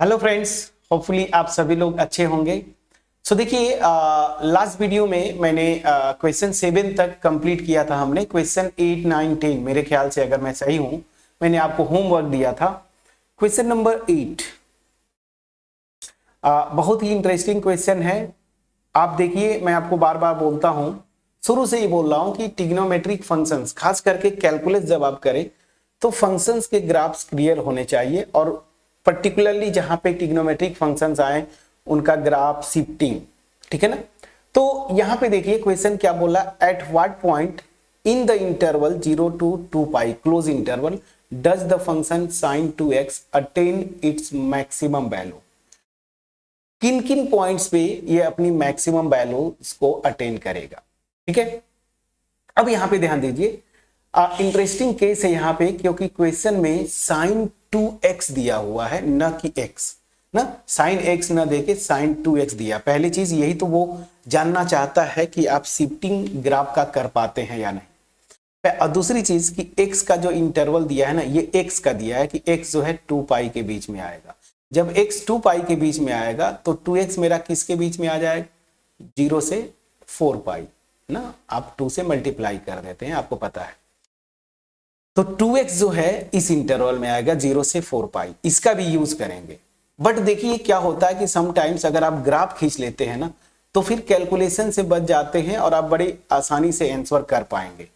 Hello friends, hopefully आप सभी लोग अच्छे होंगे। देखिए, लास्ट वीडियो में मैंने क्वेश्चन 7 तक कंप्लीट किया था। हमने क्वेश्चन 8, 9, 10 मेरे ख्याल से, अगर मैं सही हूं, मैंने आपको होमवर्क दिया था। क्वेश्चन नंबर 8 बहुत ही इंटरेस्टिंग क्वेश्चन है। आप देखिए, मैं आपको बार बार बोलता हूं, शुरू से ही बोल रहा हूं कि ट्रिग्नोमेट्रिक फंक्शंस, खास करके कैलकुलस जब आप करें तो फंक्शंस के ग्राफ्स क्लियर होने चाहिए, और पर्टिकुलरली जहां पे ट्रिग्नोमेट्रिक फंक्शंस आए उनका ग्राफ शिफ्टिंग, ठीक है ना। तो यहां पे देखिए क्वेश्चन क्या बोला, at what point in the interval 0 to 2 pi close interval does the function sin 2x attain its maximum value. किन किन पॉइंट्स पे ये अपनी मैक्सिमम वैल्यू को अटेन करेगा, ठीक है। अब यहां पे ध्यान दीजिए, इंटरेस्टिंग केस है यहां पे, क्योंकि क्वेश्चन में sin 2x दिया हुआ है, न कि x ना। sin x न देके sin 2x दिया। पहली चीज यही तो वो जानना चाहता है कि आप शिफ्टिंग ग्राफ का कर पाते हैं या नहीं। और दूसरी चीज कि x का जो इंटरवल दिया है ना, ये x का दिया है कि x जो है 2 पाई के बीच में आएगा। जब x 2 पाई के बीच में आएगा तो 2x मेरा किसके बीच में आ जाएगा, 0 से 4 पाई ना। आप 2 से मल्टीप्लाई कर देते हैं, आपको पता है। तो 2x जो है इस इंटरवल में आएगा 0 से 4 पाई, इसका भी यूज करेंगे। बट देखिए क्या होता है कि समटाइम्स अगर आप ग्राफ खींच लेते हैं ना, तो फिर कैलकुलेशन से बच जाते हैं और आप बड़ी आसानी से आंसर कर पाएंगे।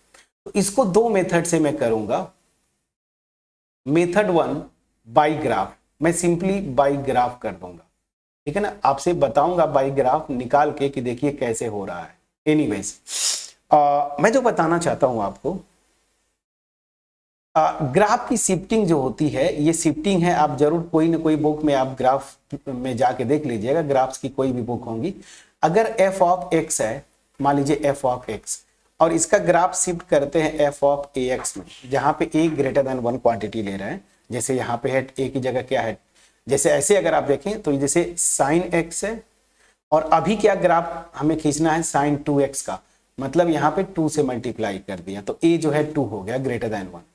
तो इसको दो मेथड से मैं करूंगा। मेथड 1 बाई ग्राफ, मैं सिंपली बाई ग्राफ कर दूंगा, ठीक है ना। आपसे बताऊंगा बाई ग्राफ निकाल के कि देखिए कैसे हो रहा है। एनीवेज, मैं जो बताना चाहता हूं आपको, ग्राफ की शिफ्टिंग जो होती है, ये शिफ्टिंग है, आप जरूर कोई ना कोई बुक में आप ग्राफ में जाके देख लीजिएगा, ग्राफ्स की कोई भी बुक होंगी। अगर f ऑफ x है, मान लीजिए f ऑफ x, और इसका ग्राफ शिफ्ट करते हैं f ऑफ ax में, जहां पे a ग्रेटर देन 1 क्वांटिटी ले रहे हैं। जैसे यहाँ पे है a की जगह क्या है, जैसे ऐसे अगर आप देखें तो जैसे साइन x है, और अभी क्या ग्राफ हमें खींचना है, साइन 2x का, मतलब यहाँ पे 2 से मल्टीप्लाई कर दिया तो a जो है 2 हो गया ग्रेटर देन 1।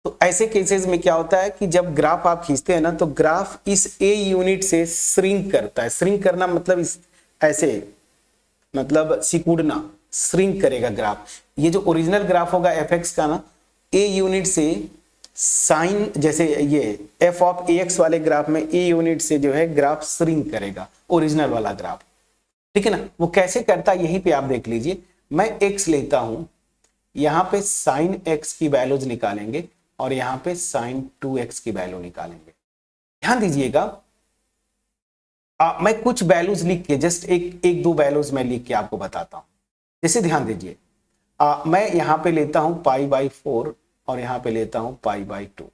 तो ऐसे केसेस में क्या होता है कि जब ग्राफ आप खींचते हैं ना, तो ग्राफ इस a यूनिट से श्रिंक करता है। श्रिंक करना मतलब इस ऐसे, मतलब सिकुड़ना, श्रिंक करेगा ग्राफ। ये जो ओरिजिनल ग्राफ होगा fx का ना, a यूनिट से साइन, जैसे ये f ऑफ ax वाले ग्राफ में a यूनिट से जो है ग्राफ श्रिंक करेगा, ओरिजिनल वाला ग्राफ, ठीक है ना। वो कैसे करता है यहीं पे आप देख लीजिए। मैं x लेता हूं, यहां पे साइन x की वैल्यूज निकालेंगे और यहां पे साइन 2x की वैल्यू निकालेंगे। ध्यान दीजिएगा, मैं कुछ वैल्यूज लिख के, जस्ट एक दो वैल्यूज मैं लिख के आपको बताता हूं। जैसे ध्यान दीजिए, मैं यहां पे लेता हूं π/4 और यहां पे लेता हूं π/2।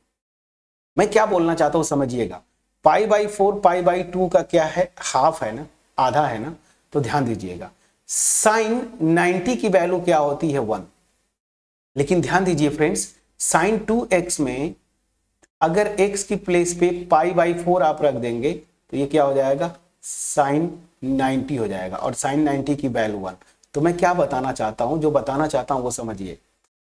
मैं क्या बोलना चाहता हूं समझिएगा, π/4 π/2 का क्या है, हाफ है ना, आधा है ना। तो ध्यान दीजिएगा, साइन 90 की वैल्यू क्या होती है, 1। लेकिन ध्यान दीजिए फ्रेंड्स, साइन 2x में अगर x की प्लेस पे π/4 आप रख देंगे तो ये क्या हो जाएगा, साइन 90 हो जाएगा, और साइन 90 की वैल्यू 1। तो मैं क्या बताना चाहता हूं, जो बताना चाहता हूं वो समझिए।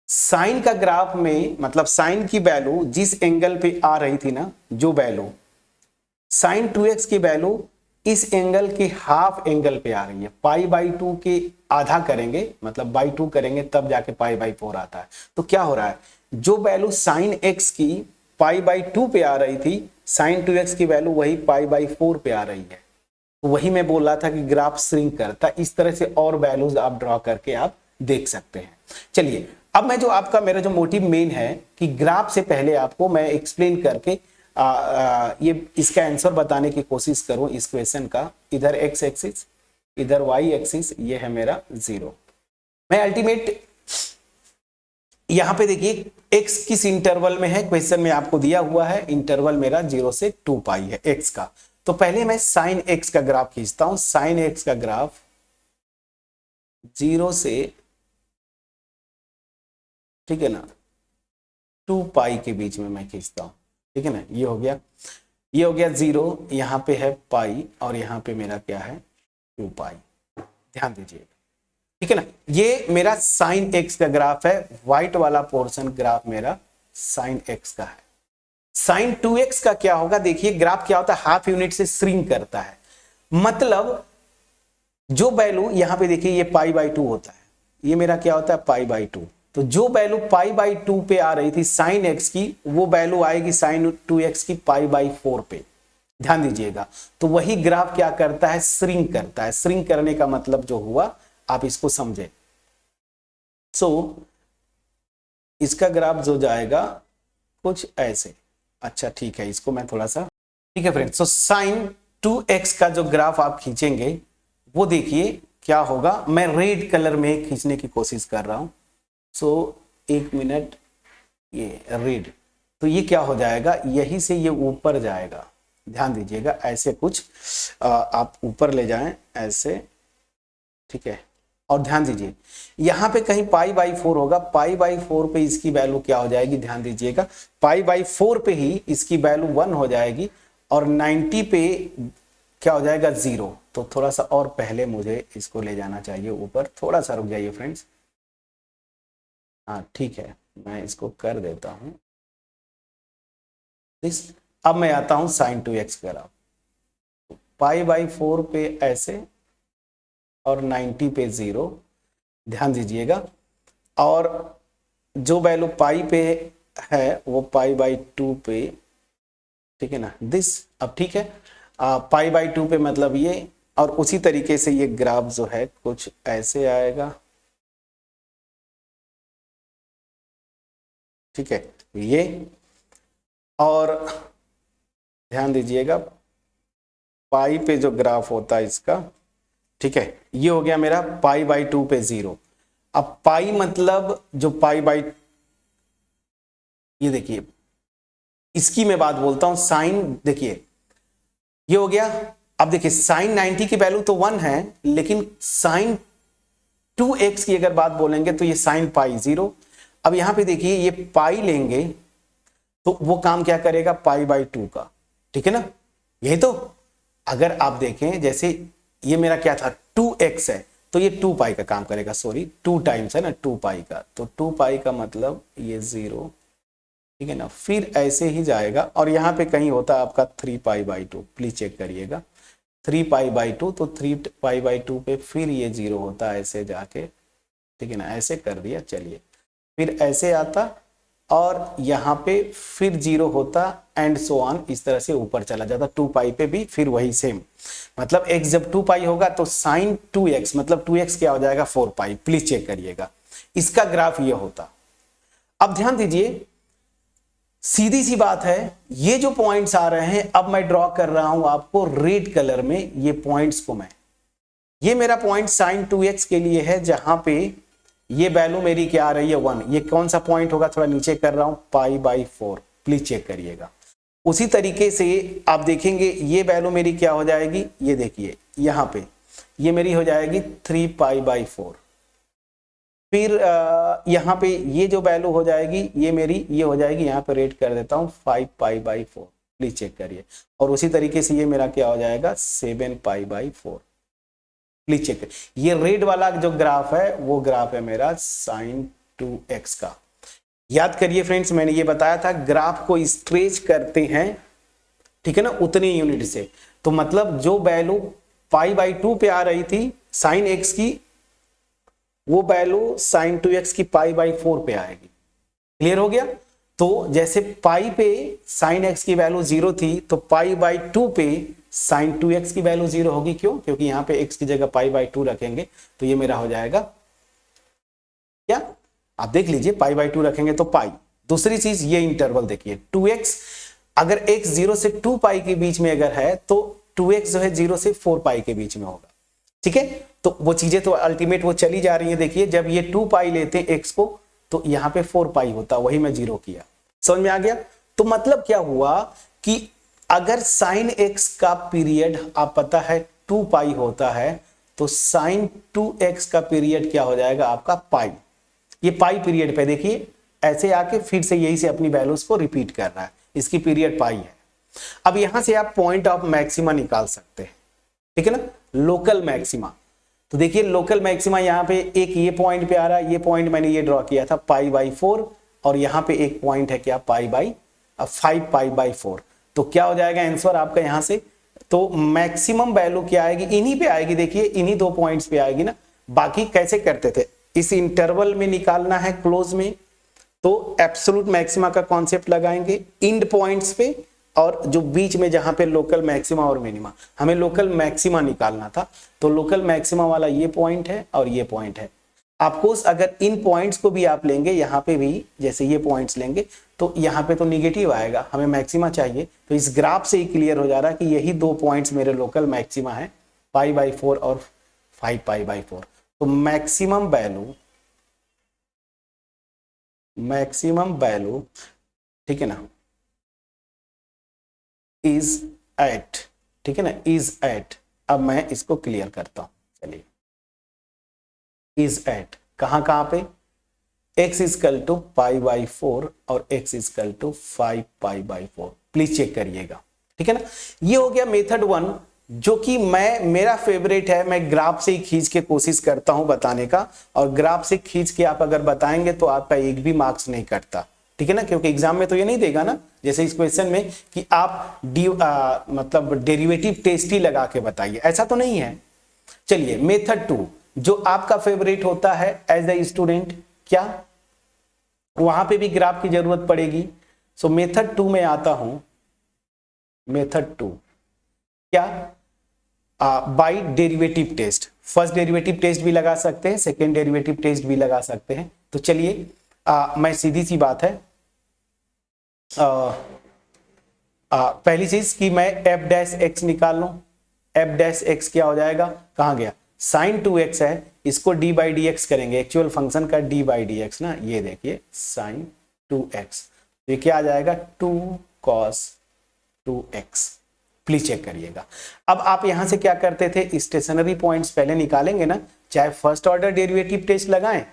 साइन का ग्राफ में, मतलब साइन की वैल्यू जिस एंगल पे आ रही थी ना, जो वैल्यू साइन 2x की वैल्यू इस एंगल के हाफ एंगल पे आ रही है। π/2 के आधा करेंगे, मतलब बाई 2 करेंगे तब जाके π/4 आता है। तो क्या हो रहा है, जो वैल्यू साइन x की π/2 पे आ रही थी, साइन 2x की वैल्यू वही π/4 पे आ रही है। वही मैं बोल रहा था कि ग्राफ श्रिंक करता। इस तरह से और वैल्यूज आप ड्रॉ करके आप देख सकते हैं। चलिए, अब मैं जो आपका, मेरा जो मोटिव मेन है कि ग्राफ से पहले आपको मैं एक्सप्लेन करके ये इसका आंसर बताने की कोशिश करूं इस क्वेश्चन का। इधर x एक्सिस, इधर y एक्सिस, ये है मेरा 0। मैं अल्टीमेट यहां पे देखिए x किस इंटरवल में है, क्वेश्चन में आपको दिया हुआ है इंटरवल मेरा 0 से 2 पाई है x का। तो पहले मैं साइन x का ग्राफ खींचता हूं। साइन x का ग्राफ 0 से, ठीक है ना, 2 पाई के बीच में मैं खींचता हूं, ठीक है ना। ये हो गया, ये हो गया 0, यहां पे है पाई और यहां पे मेरा क्या है, 2 पाई। ध्यान दीजिए, ठीक है ना। ये मेरा साइन x का ग्राफ है, व्हाइट वाला पोर्शन ग्राफ मेरा साइन x का है। साइन 2x का क्या होगा, देखिए ग्राफ क्या होता है, हाफ यूनिट से श्रिंक करता है। मतलब जो वैल्यू यहां पे देखिए ये पाई बाई 2 होता है, ये मेरा क्या होता है पाई बाई 2। तो जो वैल्यू पाई बाई 2 पे आ रही थी साइन x की, वो वैल्यू आएगी साइन 2x की पाई बाई 4 पे। ध्यान दीजिएगा, तो वही ग्राफ क्या करता है, श्रिंक करता है। श्रिंक करने का मतलब जो हुआ आप इसको समझे। सो इसका ग्राफ जो जाएगा कुछ ऐसे। अच्छा ठीक है, इसको मैं थोड़ा सा, ठीक है फ्रेंड्स। सो साइन 2x का जो ग्राफ आप खींचेंगे वो देखिए क्या होगा, मैं रेड कलर में खींचने की कोशिश कर रहा हूं। सो एक मिनट, ये रेड, तो ये क्या हो जाएगा, यही से ये ऊपर जाएगा। ध्यान दीजिएगा, ऐसे कुछ आप ऊपर ले जाएं ऐसे, ठीक है। और ध्यान दीजिए यहां पे कहीं पाई बाई 4 होगा, पाई बाई 4 पे इसकी वैल्यू क्या हो जाएगी, ध्यान दीजिएगा, पाई बाई 4 पे ही इसकी वैल्यू 1 हो जाएगी और 90 पे क्या हो जाएगा 0। तो थोड़ा सा और पहले मुझे इसको ले जाना चाहिए ऊपर, थोड़ा सा रुक जाइए फ्रेंड्स। हाँ ठीक है, मैं इसको कर देता हूं। अब मैं आता हूं sign 2x graph, pi by 4 पे ऐसे और 90 पे 0। ध्यान दीजिएगा, और जो वैल्यू पाई पे है वो पाई बाई 2 पे, ठीक है ना, दिस। अब ठीक है, पाई बाई 2 पे मतलब ये, और उसी तरीके से ये ग्राफ जो है कुछ ऐसे आएगा, ठीक है ये। और ध्यान दीजिएगा पाई पे जो ग्राफ होता है इसका, ठीक है, ये हो गया मेरा पाई बाई 2 पे 0। अब पाई मतलब जो पाई बाई, ये देखिए इसकी मैं बात बोलता हूं, साइन देखिए ये हो गया। अब देखिए साइन 90 की वैल्यू तो 1 है, लेकिन साइन 2x की अगर बात बोलेंगे तो ये साइन पाई 0। अब यहां पे देखिए ये पाई लेंगे तो वो काम क्या करेगा, पाई बाई 2 का, ठीक है ना, यही तो। अगर आप देखें जैसे ये मेरा क्या था 2x है, तो ये 2 पाई का काम करेगा, सॉरी 2 टाइम्स है ना 2 पाई का, तो 2 पाई का मतलब ये 0, ठीक है ना। फिर ऐसे ही जाएगा और यहां पे कहीं होता है आपका 3 पाई बाई 2, प्लीज चेक करिएगा 3 पाई बाई 2, तो 3 पाई बाई 2 पे फिर ये 0 होता है ऐसे जाके, ठीक है ना, ऐसे कर दिया। चलिए फिर ऐसे आता और यहाँ पे फिर 0 होता एंड सो ऑन, इस तरह से ऊपर चला जाता 2 पाई पे भी फिर वही सेम। मतलब x जब 2 पाई होगा तो साइन 2x मतलब 2x क्या हो जाएगा 4 पाई, प्लीज चेक करिएगा, इसका ग्राफ ये होता। अब ध्यान दीजिए, सीधी सी बात है, ये जो पॉइंट्स आ रहे हैं अब मैं ड्रॉ कर रहा हूं आपको रेड कलर में, ये पॉइंट्स को मैं, ये मेरा पॉइंट साइन 2x के लिए है जहां पे ये वैल्यू मेरी क्या आ रही है 1। ये कौन सा पॉइंट होगा, थोड़ा नीचे कर रहा हूं, पाई बाई 4, प्लीज चेक करिएगा। उसी तरीके से आप देखेंगे ये वैल्यू मेरी क्या हो जाएगी, ये देखिए यहां पे ये मेरी हो जाएगी 3 पाई बाई 4। फिर यहां पे ये जो वैल्यू हो जाएगी ये मेरी ये हो जाएगी, यहां पे रेट कर देता हूं 5 पाई बाई 4, प्लीज चेक करिए। और उसी तरीके से ये मेरा क्या हो जाएगा 7 पाई बाई 4, प्लीज चेक करिए। ये रेड वाला जो ग्राफ है वो ग्राफ है मेरा साइन 2x का। याद करिए फ्रेंड्स, मैंने ये बताया था ग्राफ को स्ट्रेच करते हैं, ठीक है ना, उतनी यूनिट से। तो मतलब जो वैल्यू पाई बाई 2 पे आ रही थी साइन x की, वो वैल्यू साइन 2x की पाई बाई 4 पे आएगी। क्लियर हो गया। तो जैसे पाई पे साइन x की वैल्यू 0 थी, तो पाई बाई 2 पे साइन 2x की वैल्यू 0 होगी। क्यों? क्योंकि यहां पे x की जगह पाई बाई 2 रखेंगे, तो ये मेरा हो जाएगा क्या, आप देख लीजिए, पाई बाई 2 रखेंगे तो पाई। दूसरी चीज ये इंटरवल देखिए 2x, अगर x 0 से 2 पाई के बीच में अगर है तो 2x जो है 0 से 4 पाई के बीच में होगा, ठीक है। तो वो चीजें तो अल्टीमेट वो चली जा रही है। देखिए जब ये 2 पाई लेते हैं x को, तो यहां पे 4 पाई होता, वही मैं 0 किया। समझ में आ गया। तो मतलब क्या हुआ कि अगर साइन x का पीरियड आप पता है 2 पाई होता है, तो साइन 2x का पीरियड क्या हो जाएगा आपका पाई। ये पाई पीरियड पे देखिए ऐसे आके फिर से यही से अपनी वैल्यूज को रिपीट कर रहा है, इसकी पीरियड पाई है। अब यहां से आप पॉइंट ऑफ मैक्सिमा निकाल सकते हैं, ठीक है ना, लोकल मैक्सिमा। तो देखिए लोकल मैक्सिमा यहाँ पे एक ये पॉइंट पे आ रहा है, ये पॉइंट मैंने ये ड्रॉ किया था पाई बाई 4, और यहाँ पे एक पॉइंट है क्या पाई बाई 5 पाई बाई 4। तो क्या हो जाएगा आंसर आपका यहां से, तो मैक्सिमम वैल्यू क्या आएगी, इन्हीं पे आएगी, देखिए इन्हीं 2 पॉइंट्स पे आएगी ना। बाकी कैसे करते थे, इस इंटरवल में निकालना है क्लोज में, तो एब्सोल्यूट मैक्सिमा का कॉन्सेप्ट लगाएंगे इंड पॉइंट्स पे, और जो बीच में जहां पे लोकल मैक्सिमा और मिनिमा, हमें लोकल मैक्सिमा निकालना था, तो लोकल मैक्सिमा वाला ये पॉइंट है और ये पॉइंट है। आपको अगर इन पॉइंट्स को भी आप लेंगे, यहाँ पे भी जैसे ये पॉइंट्स लेंगे, तो यहाँ पे तो निगेटिव आएगा, हमें मैक्सिमा चाहिए। तो इस ग्राफ से ही क्लियर हो जा रहा है कि यही 2 पॉइंट्स मेरे लोकल मैक्सिमा है, पाई बाई 4 और 5 पाई बाई 4। तो मैक्सिमम वैल्यू, ठीक है ना, इज एट, ठीक है ना, इज एट। अब मैं इसको क्लियर करता हूं, चलिए, इज एट कहां पे, x equal to pi by 4 और x equal to 5 pi by 4। Please check करिएगा, ठीक है ना। ये हो गया मेथड 1, जो कि मेरा फेवरेट है। मैं ग्राफ से ही खींच के कोशिश करता हूं बताने का, और ग्राफ से खींच के आप अगर बताएंगे तो आपका एक भी मार्क्स नहीं कटता, ठीक है ना, क्योंकि एग्जाम में तो ये नहीं देगा ना, जैसे इस क्वेश्चन में कि आप मतलब डेरिवेटिव टेस्ट ही लगा के बताइए, ऐसा तो नहीं है। चलिए मेथड 2 जो आपका फेवरेट होता है एज ए स्टूडेंट, क्या वहां पे भी ग्राफ की जरूरत पड़ेगी। सो मेथड 2 में आता हूं, मेथड 2 क्या, by derivative test. First derivative test भी लगा सकते हैं, सेकेंड डेरिवेटिव टेस्ट भी लगा सकते हैं। तो चलिए मैं सीधी सी बात है, पहली चीज कि मैं एफ डैश एक्स निकाल लूं। एफ डैश एक्स क्या हो जाएगा, कहां गया, साइन 2x है, इसको डी बाई डी एक्स करेंगे, एक्चुअल फंक्शन का डी बाई डी एक्स ना, ये देखिए साइन 2x, ये क्या आ जाएगा 2 cos 2x। प्लीज चेक करिएगा। अब आप यहां से क्या करते थे, स्टेशनरी पॉइंट्स पहले निकालेंगे ना, चाहे फर्स्ट ऑर्डर डेरिवेटिव टेस्ट लगाएं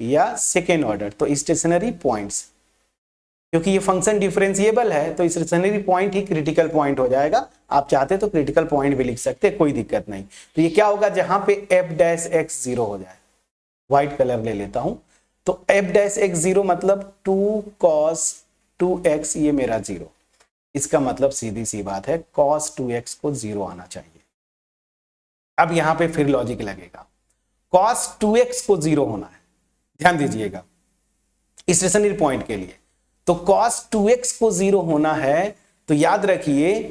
या सेकेंड ऑर्डर, तो स्टेशनरी पॉइंट्स, क्योंकि ये फंक्शन डिफरेंशिएबल है तो स्टेशनरी पॉइंट ही क्रिटिकल पॉइंट हो जाएगा। आप चाहते तो क्रिटिकल पॉइंट भी लिख सकते हैं, कोई दिक्कत नहीं। तो ये क्या होगा, जहां पे एफ डैश एक्स 0 हो जाए, व्हाइट कलर ले लेता हूं, तो एफ डैश एक्स 0 मतलब 2 cos 2x, ये मेरा 0, इसका मतलब सीधी सी बात है cos 2x को 0 आना चाहिए। अब यहां पे फिर लॉजिक लगेगा, cos 2x को 0 होना है, ध्यान दीजिएगा स्टेशनरी पॉइंट के लिए। तो cos 2x को 0 होना है, तो याद रखिए,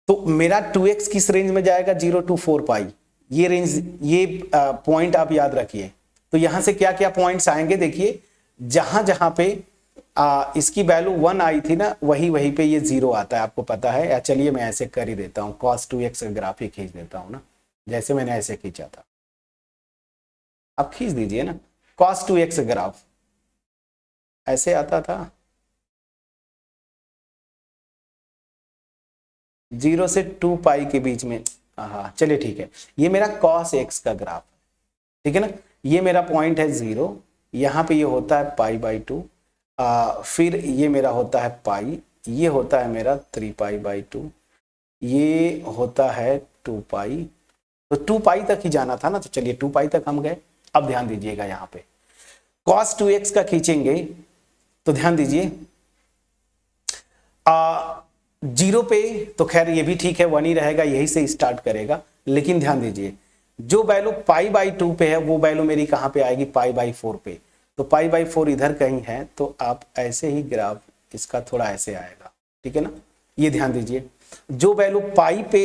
तो मेरा 2x किस रेंज में जाएगा, 0 to 4 पाई, ये रेंज, ये पॉइंट आप याद रखिए। तो यहां से क्या क्या पॉइंट्स आएंगे, देखिए जहां जहां पे इसकी वैल्यू 1 आई थी ना, वहीं पे ये 0 आता है, आपको पता है। या चलिए मैं ऐसे कर ही देता हूं, cos 2x का ग्राफ ही खींच देता हूं ना, जैसे मैंने ऐसे खींचा था, आप खींच दीजिए ना, cos 2x ग्राफ ऐसे आता था, 0 से 2 पाई के बीच में। हाँ चलिए ठीक है, ये मेरा cos x का ग्राफ है, ठीक है ना, ये मेरा पॉइंट है 0, यहां पे ये होता है पाई बाई 2, फिर ये मेरा होता है पाई, ये होता है मेरा 3 पाई बाई 2, ये होता है 2 पाई, तो 2 पाई तक ही जाना था ना, तो चलिए 2 पाई तक हम गए। अब ध्यान दीजिएगा यहां पे cos 2x का खींचेंगे, तो ध्यान दीजिए 0 पे तो खैर ये भी ठीक है, 1 ही रहेगा, यही से स्टार्ट करेगा। लेकिन ध्यान दीजिए जो वैल्यू पाई बाई 2 पे है, वो वैल्यू मेरी कहां पे आएगी, पाई बाई 4 पे। तो पाई बाई 4 इधर कहीं है, तो आप ऐसे ही ग्राफ इसका थोड़ा ऐसे आएगा, ठीक है ना। ये ध्यान दीजिए, जो वैल्यू पाई पे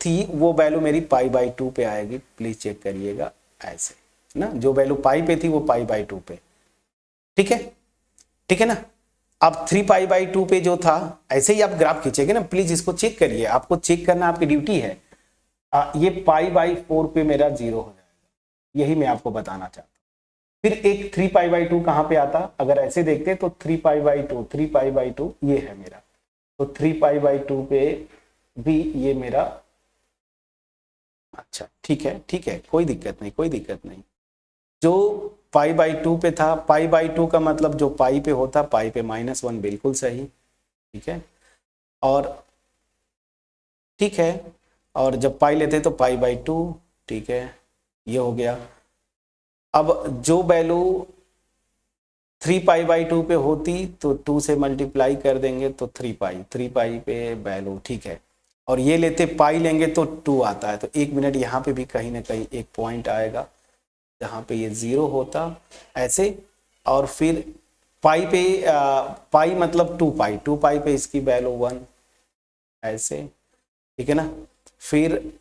थी वो वैल्यू मेरी पाई बाई 2 पे आएगी, प्लीज चेक करिएगा ऐसे ना, जो वैल्यू पाई पे थी वो पाई बाई 2 पे, ठीक है, ठीक है ना। अब 3 पाई बाई 2 पे जो था, ऐसे ही आप ग्राफ खींचेंगे ना, प्लीज इसको चेक करिए, आपको चेक करना आपकी ड्यूटी है। ये पाई बाई 4 पे मेरा 0 हो जाएगा, यही मैं आपको बताना चाहता हूं। फिर एक 3 पाई बाई 2 कहां पे आता, अगर ऐसे देखते तो 3 पाई बाई 2, 3 पाई बाई 2 ये है मेरा, तो 3 पाई बाई 2 पे भी ये मेरा, अच्छा ठीक है, ठीक है, कोई दिक्कत नहीं, कोई दिक्कत नहीं। जो पाई बाई 2 पे था, पाई बाई 2 का मतलब जो पाई पे होता, पाई पे -1, बिल्कुल सही, ठीक है। और ठीक है, और जब पाई लेते तो पाई बाई 2, ठीक है, ये हो गया। अब जो वैल्यू 3π/2 पे होती तो 2 से मल्टीप्लाई कर देंगे तो 3π पे वैल्यू, ठीक है। और ये लेते पाई लेंगे तो 2 आता है। तो 1 मिनट, यहाँ पे भी कहीं ना कहीं एक पॉइंट आएगा जहाँ पे ये 0 होता ऐसे, और फिर पाई पे पाई मतलब 2π पे इसकी वैल्यू 1 ऐसे, ठीक है ना। फिर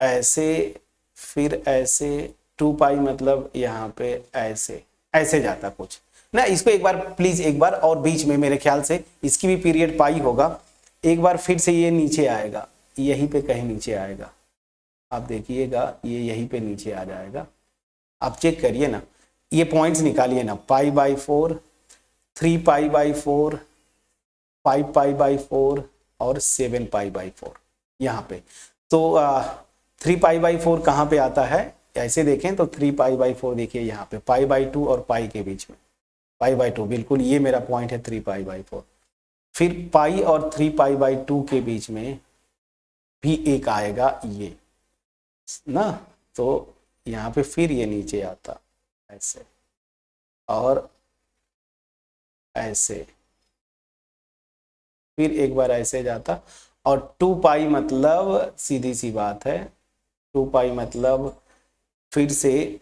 ऐसे, फिर ऐसे 2π मतलब यहाँ पे ऐसे ऐसे जाता कुछ ना। इसको एक बार प्लीज, एक बार और बीच में मेरे ख्याल से इसकी भी पीरियड पाई होगा। एक बार फिर से ये नीचे आएगा, यहीं पे कहीं नीचे आएगा, आप देखिएगा ये यहीं पे नीचे आ जाएगा। आप चेक करिए ना, ये पॉइंट्स निकालिए ना, π/4, 3π/4, 5π/4 और 7π/4 यहाँ पे। तो 3π/4 कहाँ पे आता है, ऐसे देखें तो 3π/4 देखिए यहाँ पे π/2 और पाई के बीच में, π/2 बिल्कुल, ये मेरा पॉइंट है 3π/4। फिर पाई और 3π/2 के बीच में भी एक आएगा ये ना, तो यहाँ पे फिर ये नीचे आता ऐसे और ऐसे, फिर एक बार ऐसे जाता। और 2π मतलब सीधी सी बात है, 2π मतलब फिर से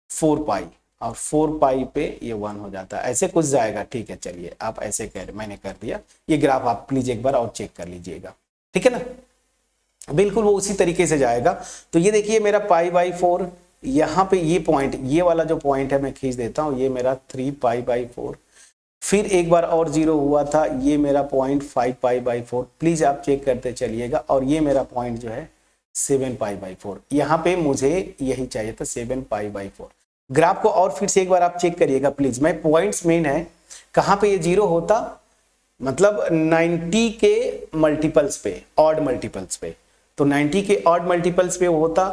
4π, और 4π पे ये 1 हो जाता है, ऐसे कुछ जाएगा, ठीक है। चलिए आप ऐसे कह, मैंने कर दिया। ये ग्राफ आप प्लीज एक बार और चेक कर लीजिएगा, ठीक है ना, बिल्कुल वो उसी तरीके से जाएगा। तो ये देखिए मेरा π/4, यहाँ पे ये पॉइंट, ये वाला जो पॉइंट है मैं खींच देता हूँ, ये मेरा 3π/4। फिर एक बार और 0 हुआ था, ये मेरा पॉइंट 5π/4, प्लीज आप चेक करते चलिएगा। और ये मेरा पॉइंट जो है 7π/4, यहाँ पे मुझे यही चाहिए था 7π/4। ग्राफ को और फिर से एक बार आप चेक करिएगा प्लीज, मैं पॉइंट्स मेन है कहाँ पे ये 0 होता, मतलब 90 के मल्टीपल्स पे, ऑड मल्टीपल्स पे। तो 90 के ऑड मल्टीपल्स पे होता,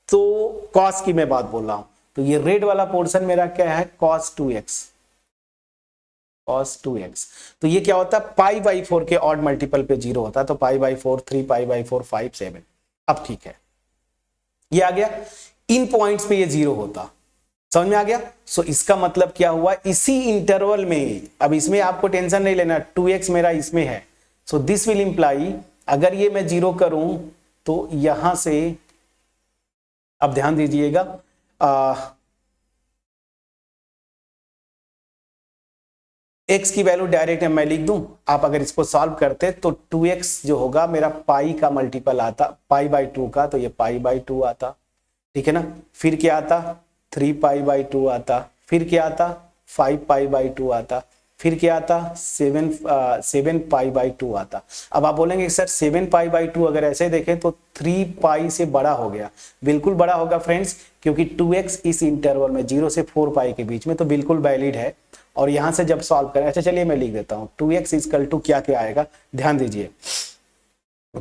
तो कॉस की मैं बात बोल रहा हूं। तो ये रेड वाला पोर्शन मेरा क्या है, cos 2x, cos 2x। तो ये क्या होता है, π/4 के ऑड मल्टीपल पे 0 होता, तो π/4, 3π/4, 5, 7। अब ठीक है, ये आ गया। इन पॉइंट्स पे ये 0 होता, समझ में आ गया। सो इसका मतलब क्या हुआ, इसी इंटरवल में, अब इसमें आपको टेंशन नहीं लेना, 2x मेरा इसमें है। सो दिस विल इंप्लाई, अगर ये मैं 0 करूं तो यहां से, अब ध्यान दीजिएगा, x की वैल्यू डायरेक्ट मैं लिख दूं, आप अगर इसको सॉल्व करते तो 2x जो होगा मेरा पाई का मल्टीपल आता, π/2 का, तो ये π/2 आता, ठीक है ना। फिर क्या आता, 3π/2 आता, फिर क्या आता, 5π/2 आता, फिर क्या आता, 7π/2 आता। अब आप बोलेंगे सर 7π/2 अगर ऐसे देखें तो 3π से बड़ा हो गया, बिल्कुल बड़ा होगा फ्रेंड्स, क्योंकि 2x इस इंटरवल में 0 से 4π के बीच में, तो बिल्कुल वैलिड है। और यहां से जब सॉल्व करें, अच्छा चलिए मैं लिख देता हूं, 2x इक्वल टू क्या क्या आएगा, ध्यान दीजिए।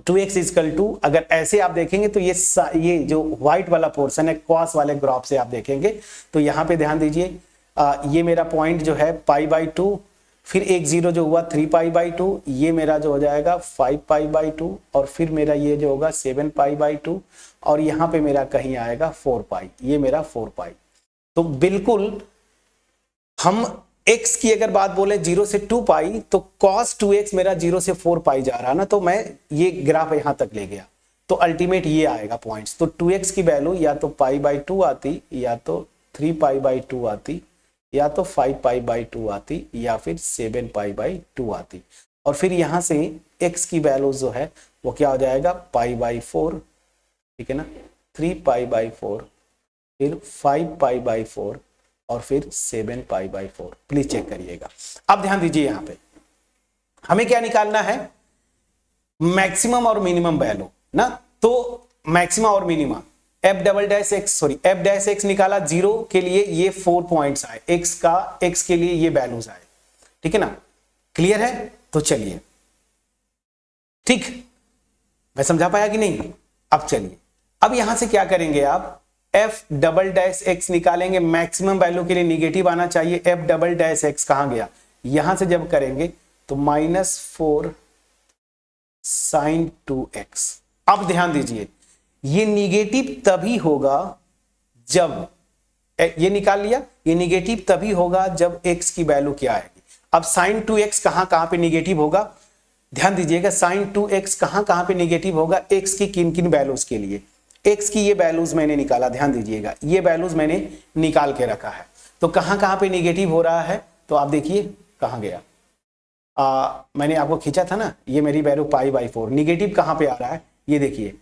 2x इक्वल टू, अगर ऐसे आप देखेंगे तो ये जो व्हाइट वाला पोर्शन है, कॉस वाले ग्राफ से आप देखेंगे तो यहाँ पे ध्यान दीजिए, ये मेरा पॉइंट जो है π/2, फिर एक 0 जो हुआ 3π/2, ये मेरा जो हो जाएगा 5π/2, और फिर मेरा ये जो होगा 7π/2, और यहाँ पे मेरा कहीं आएगा 4π, ये मेरा 4π। तो बिल्कुल हम x की अगर बात बोले 0 से 2π, तो cos 2x मेरा 0 से 4π जा रहा ना, तो मैं ये ग्राफ यहां तक ले गया, तो अल्टीमेट ये आएगा पॉइंट्स। तो 2x की वैल्यू या तो π/2 आती, या तो 3π/2 आती, या तो 5π/2 आती, या फिर 7π/2 आती। और फिर यहां से x की वैल्यू जो है वो क्या हो जाएगा, π/4, ठीक है ना, 3π/4, फिर 5π/4, और फिर 7π/4। प्लीज चेक करिएगा। अब ध्यान दीजिए, यहां पे हमें क्या निकालना है, मैक्सिमम और मिनिमम वैल्यू ना। तो मैक्सिमम और मिनिमम f'(x) निकाला, 0 के लिए ये 4 पॉइंट्स आए, x के लिए ये वैल्यूज आए, ठीक है ना, क्लियर है। तो चलिए, ठीक, मैं समझा पाया कि नहीं। अब चलिए, अब यहां से क्या करेंगे आप, f'(x) निकालेंगे, मैक्सिमम वैल्यू के लिए निगेटिव आना चाहिए, f'(x) कहां गया, यहां से जब करेंगे तो -4 sin 2x। अब ध्यान दीजिए, ये निगेटिव तभी होगा जब ये निकाल लिया। ये निगेटिव तभी होगा जब x की वैल्यू क्या आएगी। अब sin 2x कहां पे निगेटिव होगा, ध्यान दीजिएगा। sin 2x कहां पे निगेटिव होगा, x की किन किन वैल्यूज के लिए। x की ये वैल्यूज मैंने निकाला, ध्यान दीजिएगा, ये वैल्यूज मैंने निकाल के रखा है। तो कहां पे निगेटिव हो रहा है, तो आप देखिए कहां गया, मैंने आपको खींचा था ना, ये मेरी वैल्यू π/4, निगेटिव कहां पे आ रहा है, ये देखिए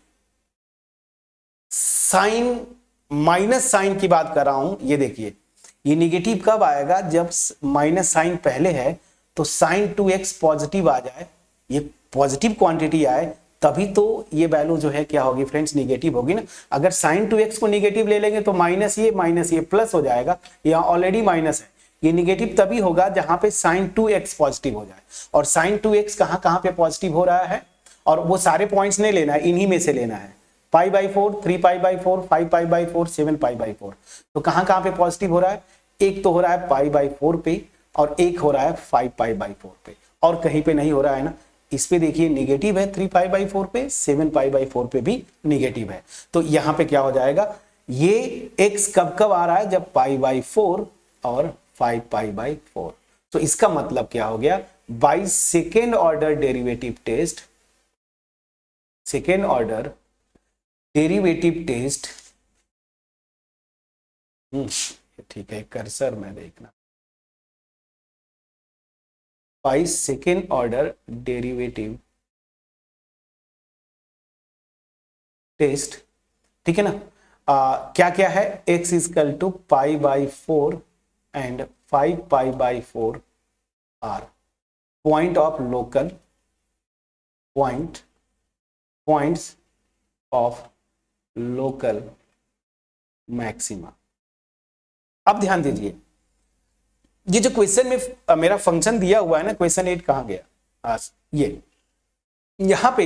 साइन माइनस साइन की बात कर रहा हूं। ये देखिए ये निगेटिव कब आएगा, जब माइनस साइन पहले है तो sin 2x पॉजिटिव आ जाए, ये पॉजिटिव क्वांटिटी आए, तभी तो ये वैल्यू जो है क्या होगी फ्रेंड्स, निगेटिव होगी ना। अगर sin 2x को निगेटिव ले लेंगे तो माइनस ये प्लस हो जाएगा, यहाँ ऑलरेडी माइनस है। ये निगेटिव तभी होगा जहां पे sin 2x पॉजिटिव हो जाए। और sin 2x कहां पे पॉजिटिव हो रहा है, और वो सारे पॉइंट्स नहीं लेना है, इन्हीं में से लेना है। π/4, 3π/4, 5π/4, 7π/4। तो कहां पे पॉजिटिव हो रहा है, एक तो हो रहा है π/4 पे और एक हो रहा है 5π/4 पे, और कहीं पे नहीं हो रहा है ना। इस पे देखिए निगेटिव है 3π/4 पे, 7π/4 पे भी निगेटिव है। तो यहां पे क्या हो जाएगा, ये x कब आ रहा है, जब π/4 और 5π/4। तो इसका मतलब क्या हो गया, by second order derivative test, second order derivative test, ठीक है, कर्सर में देखना, by second order derivative test, ठीक है ना। क्या है, x equal to π/4 and 5π/4 are point of local points of local maxima. अब ध्यान दीजिए, ये जो क्वेश्चन में मेरा फंक्शन दिया हुआ है ना, क्वेश्चन 8 कहां गया, ये यहां पे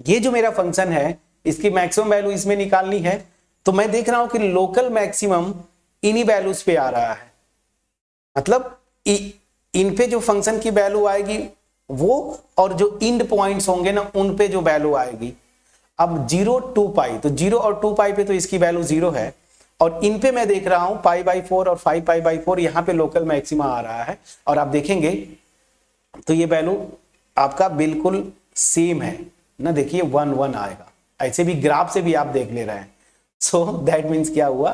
ये जो मेरा फंक्शन है, इसकी मैक्सिमम वैल्यू इसमें निकालनी है। तो मैं देख रहा हूं कि लोकल मैक्सिमम इन्हीं वैल्यूज पे आ रहा है, मतलब इन पे जो फंक्शन की वैल्यू आएगी वो, और जो इंड पॉइंट्स होंगे ना उन पे जो वैल्यू आएगी। अब 0 2π, तो 0 और 2π पे तो इसकी वैल्यू 0 है, और इन पे मैं देख रहा हूं π/4 और 5π/4, यहां पे लोकल मैक्सिमा आ रहा है। और आप देखेंगे तो ये वैल्यू आपका बिल्कुल सेम है ना, देखिए 1 1 आएगा, ऐसे भी ग्राफ से भी आप देख ले रहे हैं। सो दैट मीन्स क्या हुआ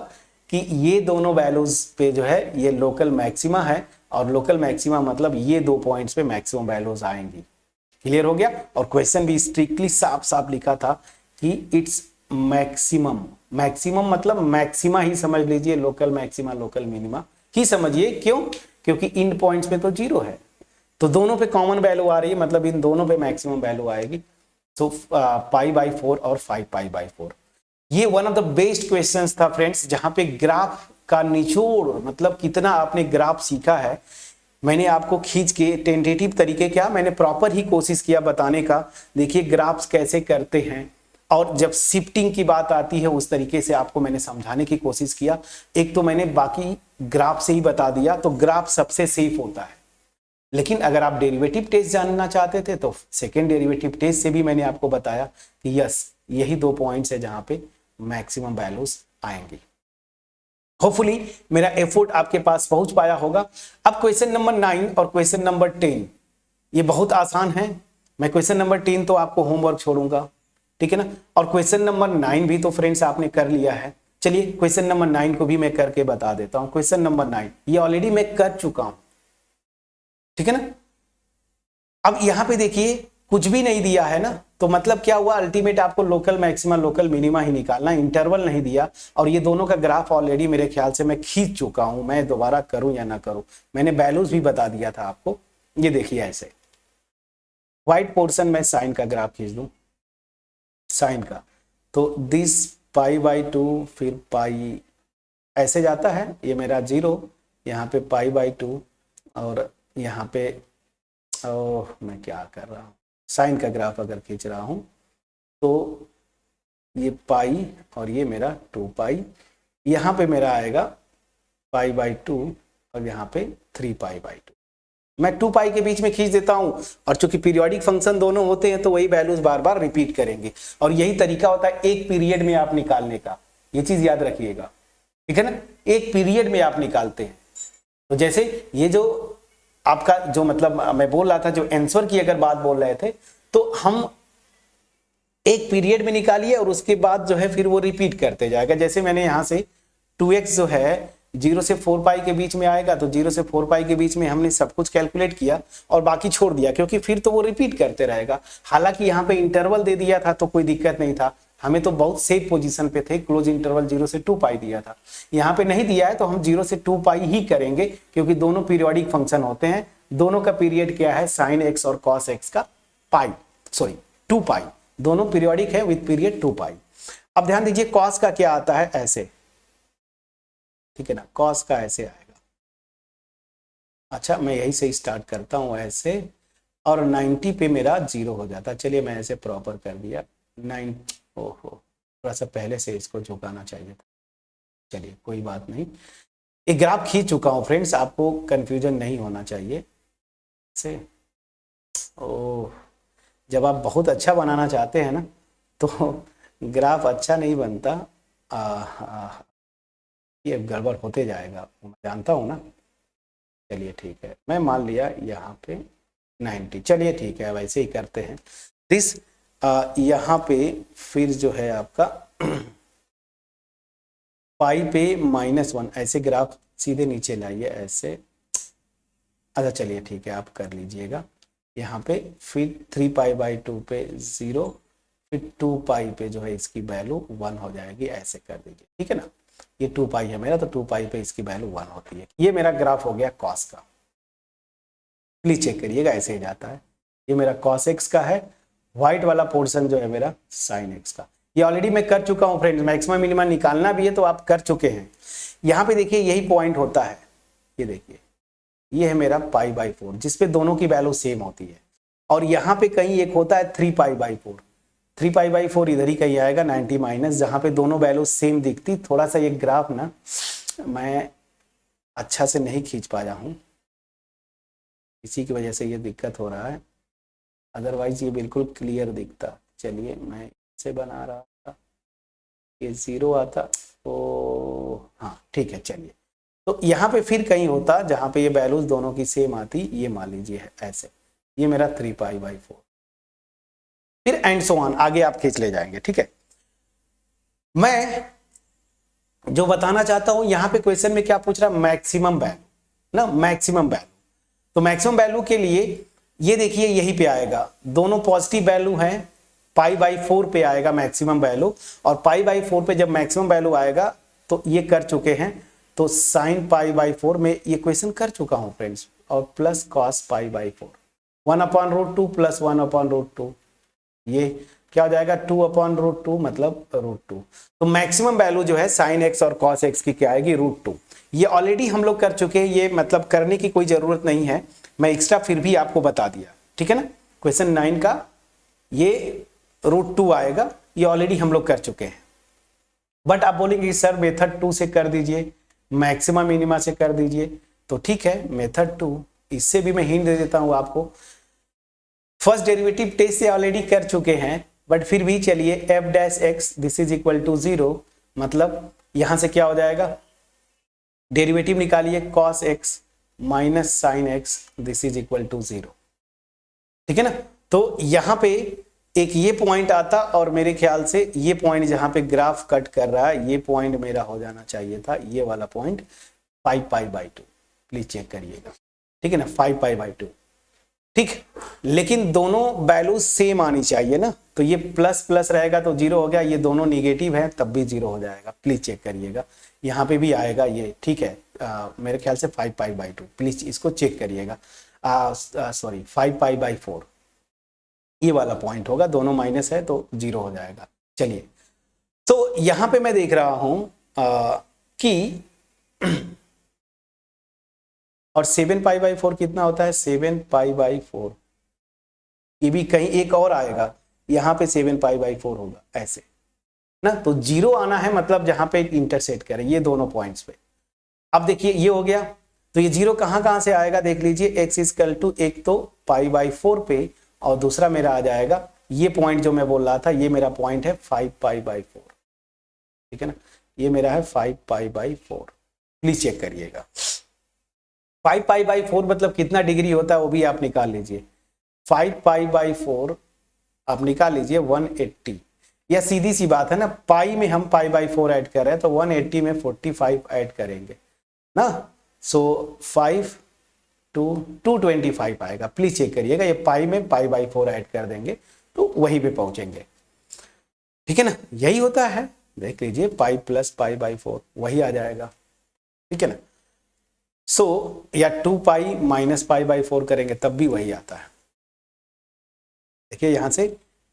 कि ये दोनों वैल्यूज पे जो है ये लोकल मैक्सिमा है, और लोकल मैक्सिमा मतलब ये दो पॉइंट्स पे मैक्सिमम वैल्यूज आएंगी। क्लियर हो गया। और क्वेश्चन भी स्ट्रिक्टली साफ लिखा था कि इट्स मैक्सिमम, मैक्सिमम मतलब मैक्सिमा ही समझ लीजिए, लोकल मैक्सिमा लोकल मिनिमा ही समझिए। क्यों, क्योंकि इन पॉइंट्स में तो 0 है, तो दोनों पे कॉमन वैल्यू आ रही है, मतलब इन दोनों पे मैक्सिमम वैल्यू आएगी। सो π/4 और 5π/4, ये one of the best questions था फ्रेंड्स, जहां पे ग्राफ का निचोड़, मतलब कितना आपने ग्राफ सीखा है, मैंने आपको खींच के टेंटेटिव तरीके क्या, मैंने प्रॉपर ही कोशिश किया बताने का। देखिए ग्राफ्स कैसे करते हैं, और जब शिफ्टिंग की बात आती है उस तरीके से आपको मैंने समझाने की कोशिश किया। एक तो मैंने बाकी ग्राफ से ही बता दिया, तो ग्राफ सबसे सेफ होता है। लेकिन अगर आप डेरिवेटिव टेस्ट जानना चाहते थे तो सेकेंड डेरिवेटिव टेस्ट से भी मैंने आपको बताया कि यस, यही दो पॉइंट्स है जहां पे मैक्सिमम वैल्यूज आएंगी। होपफुली मेरा एफर्ट आपके पास पहुंच पाया होगा। अब क्वेश्चन नंबर 9 और क्वेश्चन नंबर 10 ये बहुत आसान है। मैं क्वेश्चन नंबर 10 तो आपको होमवर्क छोड़ूंगा, ठीक है ना, और क्वेश्चन नंबर 9 भी तो फ्रेंड्स आपने कर लिया है। चलिए क्वेश्चन नंबर 9 को भी मैं करके बता देता हूं। क्वेश्चन नंबर 9 ये ऑलरेडी मैं कर चुका हूं, ठीक है ना। अब यहां पे देखिए कुछ भी नहीं दिया है ना, तो मतलब क्या हुआ, अल्टीमेट आपको लोकल मैक्सिमा लोकल मिनिमा ही निकालना, इंटरवल नहीं दिया। और ये दोनों का ग्राफ ऑलरेडी मेरे ख्याल से मैं खींच चुका हूं, मैं दोबारा करूं या ना करूं, मैंने वैल्यूज भी बता दिया था आपको। ये देखिए ऐसे व्हाइट पोर्शन में साइन का ग्राफ खींच दूं, साइन का, तो दिस π/2 फिर पाई ऐसे जाता है, ये मेरा 0, यहाँ पे π/2 और यहाँ पे मैं क्या कर रहा हूँ, साइन का ग्राफ अगर खींच रहा हूं तो ये पाई और ये मेरा 2π, यहां पे मेरा आएगा π/2 और यहाँ पे 3π/2। मैं 2π के बीच में खींच देता हूं, और चूंकि पीरियोडिक फंक्शन दोनों होते हैं तो वही वैल्यूज बार बार रिपीट करेंगे, और यही तरीका होता है एक पीरियड में आप निकालने का। ये चीज याद रखिएगा, ठीक है ना, एक पीरियड में आप निकालते हैं। तो जैसे ये जो आपका जो मतलब मैं बोल रहा था, जो आंसर की अगर बात बोल रहे थे, तो हम एक पीरियड में निकालिए और उसके बाद जो है फिर वो रिपीट करते जाएगा। जैसे मैंने यहां से 2x जो है 0 से 4 पाई के बीच में आएगा, तो 0 से 4 पाई के बीच में हमने सब कुछ कैलकुलेट किया और बाकी छोड़ दिया, क्योंकि फिर तो वो रिपीट करते रहेगा। हालांकि यहाँ पे इंटरवल दे दिया था तो कोई दिक्कत नहीं था, हमें तो बहुत सेफ पोजीशन पे थे, क्लोज इंटरवल 0 से 2 पाई दिया था। यहाँ पे नहीं दिया है तो हम 0 से 2 पाई ही करेंगे, क्योंकि दोनों पीरियोडिक फंक्शन होते हैं। दोनों का पीरियड क्या है, साइन एक्स और कॉस एक्स का पाई, सॉरी 2 पाई, दोनों पीरियोडिक है विद पीरियड 2 पाई। अब ध्यान दीजिए कॉस का क्या आता है, ऐसे, ठीक है ना, कॉस का ऐसे आएगा। अच्छा मैं यही से स्टार्ट करता हूं ऐसे, और 90 पे मेरा 0 हो जाता। चलिए मैं ऐसे प्रॉपर कर दिया 9, ओहो थोड़ा सा पहले से इसको झुकाना चाहिए था। चलिए कोई बात नहीं, एक ग्राफ खींच चुका हूं फ्रेंड्स, आपको कंफ्यूजन नहीं होना चाहिए से। ओह, जब आप बहुत अच्छा बनाना चाहते हैं ना तो ग्राफ अच्छा नहीं बनता। ये गड़बड़ होते जाएगा, मैं जानता हूँ ना। चलिए ठीक है, मैं मान लिया यहाँ पे 90, चलिए ठीक है वैसे ही करते हैं। दिस यहाँ पे फिर जो है आपका पाई पे -1, ऐसे ग्राफ सीधे नीचे लाइए ऐसे। अच्छा चलिए ठीक है, आप कर लीजिएगा। यहाँ पे फिर 3 पाई/2 पे 0, फिर 2 पाई पे जो है इसकी वैल्यू 1 हो जाएगी, ऐसे कर दीजिए, ठीक है ना। ये 2 पाई है मेरा, तो 2 पाई पे इसकी वैल्यू 1 होती है। ये मेरा ग्राफ हो गया कॉस का, प्लीज चेक करिएगा ऐसे ही जाता है। ये मेरा कॉस एक्स का है, व्हाइट वाला पोर्शन जो है मेरा साइन एक्स का। ये ऑलरेडी मैं कर चुका हूँ फ्रेंड्स, मैक्सिमम मिनिमम निकालना भी है तो आप कर चुके हैं। यहाँ पे देखिए यही पॉइंट होता है, ये देखिए ये है मेरा पाई/4 जिसपे दोनों की वैल्यू सेम होती है, और यहाँ पे कहीं एक होता है 3 पाई/4, 3 पाई/4 इधर ही कहीं आएगा 90 माइनस, जहाँ पे दोनों वैल्यू सेम दिखती। थोड़ा सा ये ग्राफ ना मैं अच्छा से नहीं खींच पाया हूँ, इसी की वजह से ये दिक्कत हो रहा है, अदरवाइज ये बिल्कुल क्लियर दिखता। चलिए मैं इसे बना रहा था, ये 0 आता, ओ हाँ ठीक है। चलिए तो यहाँ पे फिर कहीं होता जहाँ पे ये वैल्यूज दोनों की सेम आती, ये मान लीजिए है ऐसे, ये मेरा 3 पाई/4, फिर एंड सो ऑन आगे आप खींच ले जाएंगे, ठीक है। मैं जो बताना चाहता हूं यहाँ पे क्वेश्चन में क्या पूछ रहा है, मैक्सिमम वैल्यू ना, मैक्सिमम वैल्यू। तो मैक्सिमम वैल्यू के लिए ये देखिए यहीं पे आएगा, दोनों पॉजिटिव वैल्यू हैं, पाई/4 पे आएगा मैक्सिमम वैल्यू, और पाई/4 पे जब मैक्सिमम वैल्यू आएगा तो ये कर चुके हैं, तो साइन पाई/4 में ये क्वेश्चन कर चुका हूं फ्रेंड्स, और प्लस कॉस पाई/4, 1/√2 प्लस 1/√2, ये क्या हो जाएगा 2/√2 मतलब √2। तो मैक्सिमम वैल्यू जो है साइन एक्स और कॉस एक्स की क्या आएगी, √2। ये ऑलरेडी हम लोग कर चुके हैं, ये मतलब करने की कोई जरूरत नहीं है, मैं एक्स्ट्रा फिर भी आपको बता दिया, ठीक है ना। क्वेश्चन 9 का ये √2 आएगा, ये ऑलरेडी हम लोग कर चुके हैं। बट आप बोलेंगे सर मेथड 2 से कर दीजिए, मैक्सिमम मिनिमा से कर दीजिए, तो ठीक है मेथड 2, इससे भी मैं हिंट दे देता हूं आपको। फर्स्ट डेरिवेटिव टेस्ट से ऑलरेडी कर चुके हैं, बट फिर भी चलिए f' this is equal to 0, मतलब यहां से क्या हो जाएगा, डेरिवेटिव निकालिए cos x minus sin x this is equal to 0, ठीक है ना। तो यहां पे एक ये पॉइंट आता, और मेरे ख्याल से ये पॉइंट जहां पे ग्राफ कट कर रहा है, ये पॉइंट मेरा हो जाना चाहिए था, ये वाला पॉइंट 5 पाई/2, प्लीज चेक करिएगा, ठीक है ना, 5 पाई/2, ठीक। लेकिन दोनों वैल्यू सेम आनी चाहिए ना, तो ये प्लस प्लस रहेगा तो 0 हो गया, ये दोनों निगेटिव है तब भी 0 हो जाएगा, प्लीज चेक करिएगा। यहाँ पे भी आएगा ये, ठीक है, मेरे ख्याल से 5 पाई/2, प्लीज इसको चेक करिएगा, सॉरी 5 पाई/4, ये वाला पॉइंट होगा, दोनों माइनस है तो 0 हो जाएगा। चलिए तो यहाँ पे मैं देख रहा हूं कि और 7 पाई/4 कितना होता है, 7 पाई/4, ये भी कहीं एक और आएगा, यहाँ पे 7 पाई/4 होगा ऐसे ना, तो 0 आना है, मतलब जहां पे इंटरसेक्ट करें ये दोनों पॉइंट्स पे। अब देखिए ये हो गया, तो ये 0 कहां से आएगा, देख लीजिए x इक्वल टू एक तो पाई/4 पे, और दूसरा मेरा आ जाएगा ये पॉइंट जो मैं बोल रहा था, ये मेरा पॉइंट है 5 पाई/4, ठीक है ना, ये मेरा है 5π/4। प्लीज चेक करिएगा 5π/4 मतलब कितना डिग्री होता है वो भी आप निकाल लीजिए। 5π/4 आप निकाल लीजिए 180। या सीधी सी बात है ना, पाई में हम π/4 ऐड कर रहे हैं तो 180 में 45 ऐड करेंगे ना, सो 5 to 225 आएगा। प्लीज चेक करिएगा, ये पाई में π/4 ऐड कर देंगे तो वहीं पे पहुंचेंगे, ठीक है ना। यही होता है, देख लीजिए पाई प्लस π/4 वही आ जाएगा, ठीक है ना। सो या 2π माइनस π/4 करेंगे तब भी वही आता है। देखिए यहां से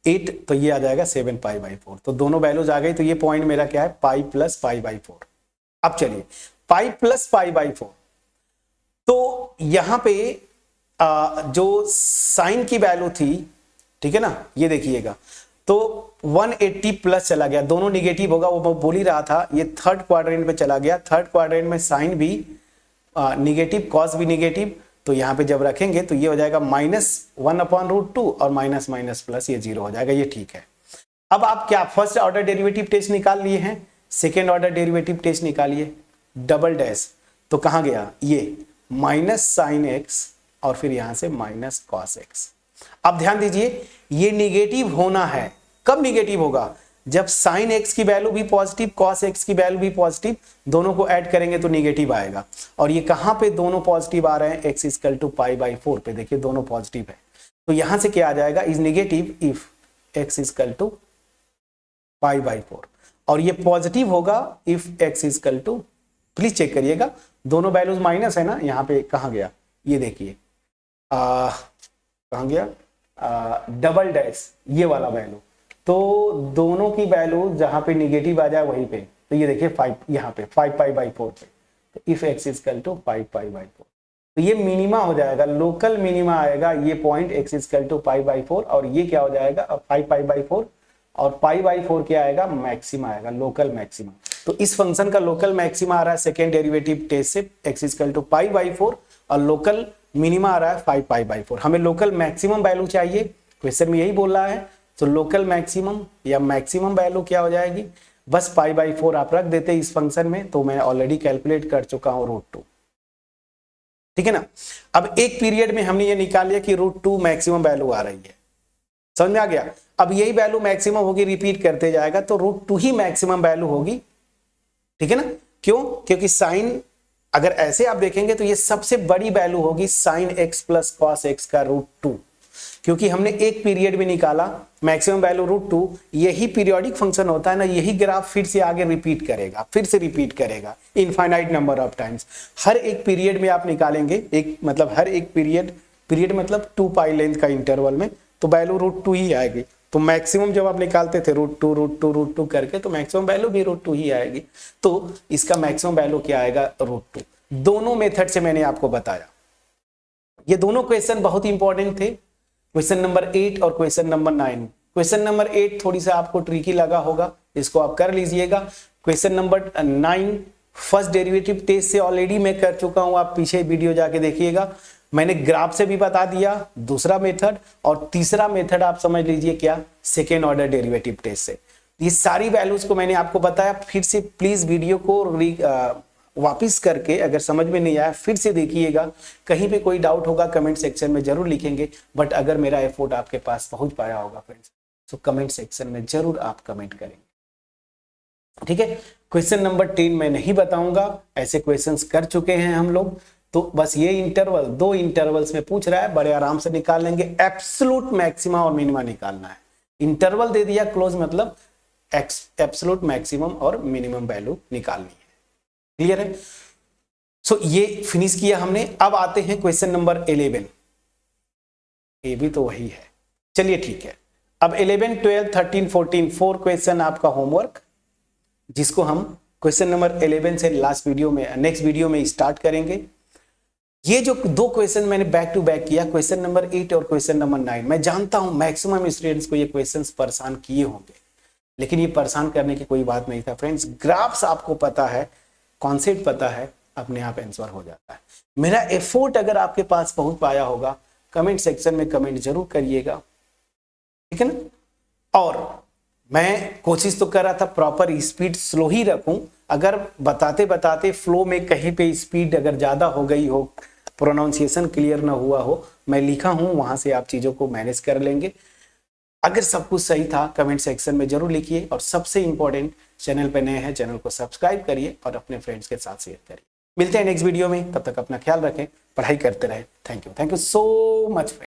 8 तो ये आ जाएगा 7π/4, तो दोनों वैल्यूज आ गई। तो ये पॉइंट मेरा क्या है, पाई प्लस π/4। अब चलिए पाई प्लस π/4, तो यहां पे जो साइन की वैल्यू थी, ठीक है ना, ये देखिएगा तो 180 प्लस चला गया, दोनों निगेटिव होगा, वो बोल ही रहा था। ये थर्ड क्वाड्रेंट में चला गया, थर्ड क्वाड्रेंट में साइन भी निगेटिव, कॉस भी निगेटिव, तो यहां पे जब रखेंगे तो ये हो जाएगा -1/√2 और माइनस माइनस प्लस ये 0 हो जाएगा, ये ठीक है। अब आप क्या फर्स्ट ऑर्डर डेरिवेटिव टेस्ट निकाल लिए हैं, सेकेंड ऑर्डर डेरिवेटिव टेस्ट निकालिए, डबल डैश, तो कहां गया ये -sin x और फिर यहां से -cos x। अब ध्यान दीजिए ये निगेटिव होना है, कब निगेटिव होगा, जब sin x की वैल्यू भी पॉजिटिव, cos x की वैल्यू भी पॉजिटिव, दोनों को ऐड करेंगे तो निगेटिव आएगा। और ये कहां पे दोनों पॉजिटिव आ रहे हैं, x = π/4 पे, देखिए दोनों पॉजिटिव है, तो यहां से क्या आ जाएगा, इज नेगेटिव इफ x = π/4, और ये पॉजिटिव होगा इफ x = प्लीज चेक करिएगा दोनों वैल्यूज माइनस है ना, यहाँ पे कहाँ गया, ये देखिए कहाँ गया, डबल डैश, ये वाला वैल्यू, तो दोनों की वैल्यू जहां पे निगेटिव आ जाए वहीं पे, तो ये देखिए 5 यहाँ पे 5π/4 पे, तो इफ x = 5π/4, तो ये मिनिमा हो जाएगा, लोकल मिनिमा आएगा ये पॉइंट x = π/4, और ये क्या हो जाएगा 5π/4, और π/4 क्या आएगा, मैक्सिमा आएगा, लोकल मैक्सिमा। तो इस फंक्शन का लोकल मैक्सिमा आ रहा है सेकेंड डेरिवेटिव टेस्ट से x = π/4, और लोकल मिनिमा आ रहा है 5π/4। हमें लोकल मैक्सिमम वैल्यू चाहिए, क्वेश्चन में यही बोल रहा है, तो लोकल मैक्सिमम या मैक्सिमम वैल्यू क्या हो जाएगी, बस π/4 आप रख देते इस फंक्शन में, तो मैं ऑलरेडी कैलकुलेट कर चुका हूं √2, ठीक है ना। अब एक पीरियड में हमने ये निकाल लिया कि √2 मैक्सिमम वैल्यू आ रही है, समझ में आ गया। अब यही वैल्यू मैक्सिमम होगी, रिपीट करते जाएगा तो √2 ही मैक्सिमम वैल्यू होगी, ठीक है ना। क्यों, क्योंकि साइन अगर ऐसे आप देखेंगे तो ये सबसे बड़ी वैल्यू होगी sin x + cos x का √2, क्योंकि हमने एक पीरियड में निकाला मैक्सिमम वैल्यू √2, यही पीरियोडिक फंक्शन होता है ना, यही ग्राफ फिर से आगे रिपीट करेगा, फिर से रिपीट करेगा इनफाइनाइट नंबर ऑफ टाइम्स। हर एक पीरियड में आप निकालेंगे, एक मतलब हर एक पीरियड मतलब 2π लेंथ का इंटरवल में, तो वैल्यू √2 ही आएगी। तो मैक्सिमम जब आप निकालते थे √2 करके, तो मैक्सिमम वैल्यू भी √2 ही आएगी, तो इसका मैक्सिमम वैल्यू क्या आएगा, √2। दोनों मेथड से मैंने आपको बताया, ये दोनों क्वेश्चन बहुत इंपॉर्टेंट थे, क्वेश्चन नंबर 8 और क्वेश्चन नंबर 9। क्वेश्चन नंबर 8 थोड़ी सा आपको ट्रिकी लगा होगा, इसको आप कर लीजिएगा। Question number 9 first derivative test से ऑलरेडी मैं कर चुका हूं, आप पीछे वीडियो जाके देखिएगा, मैंने ग्राफ से भी बता दिया दूसरा मेथड, और तीसरा मेथड आप समझ लीजिए क्या, सेकेंड ऑर्डर डेरिवेटिव टेस्ट से। ये सारी वैल्यूज को मैंने आपको बताया, फिर से प्लीज वीडियो को वापिस करके अगर समझ में नहीं आया फिर से देखिएगा, कहीं पे कोई डाउट होगा कमेंट सेक्शन में जरूर लिखेंगे, बट अगर मेरा एफर्ट आपके पास पहुंच पाया होगा फ्रेंड्स, तो कमेंट सेक्शन में जरूर आप कमेंट करेंगे, ठीक है। क्वेश्चन नंबर 10 मैं नहीं बताऊंगा, ऐसे क्वेश्चंस कर चुके हैं हम लोग, तो बस ये इंटरवल, 2 इंटरवल्स में पूछ रहा है, बड़े आराम से निकाल लेंगे। एब्सोल्यूट मैक्सिमा और मिनिमा निकालना है, इंटरवल दे दिया क्लोज, मतलब एब्सोल्यूट मैक्सिमम और मिनिमम वैल्यू निकालनी है, क्लियर है। सो ये फिनिश किया हमने। अब आते हैं क्वेश्चन नंबर 11, ये भी तो वही है, चलिए ठीक है। अब 11, 12, 13, 14 4 क्वेश्चन आपका होमवर्क, जिसको हम क्वेश्चन नंबर 11 से लास्ट वीडियो में, नेक्स्ट वीडियो में स्टार्ट करेंगे। ये जो 2 क्वेश्चन मैंने बैक टू बैक किया, क्वेश्चन नंबर 8 और क्वेश्चन नंबर 9, मैं जानता हूं मैक्सिमम स्टूडेंट्स को ये क्वेश्चंस परेशान किए होंगे, लेकिन ये परेशान करने की कोई बात नहीं था फ्रेंड्स। ग्राफ्स आपको पता है, कॉन्सेप्ट पता है, अपने आप आंसर हो जाता है। मेरा एफर्ट अगर आपके पास पहुंच पाया होगा, कमेंट सेक्शन में कमेंट जरूर करिएगा, ठीक है ना। और मैं कोशिश तो कर रहा था प्रॉपर स्पीड स्लो ही रखूं, अगर बताते बताते फ्लो में कहीं पे स्पीड अगर ज़्यादा हो गई हो, प्रोनाउंसिएशन क्लियर ना हुआ हो, मैं लिखा हूँ वहाँ से आप चीज़ों को मैनेज कर लेंगे। अगर सब कुछ सही था कमेंट सेक्शन में जरूर लिखिए, और सबसे इंपॉर्टेंट, चैनल पे नए हैं चैनल को सब्सक्राइब करिए और अपने फ्रेंड्स के साथ शेयर करिए। मिलते हैं नेक्स्ट वीडियो में, तब तक अपना ख्याल रखें, पढ़ाई करते रहें। Thank you so much.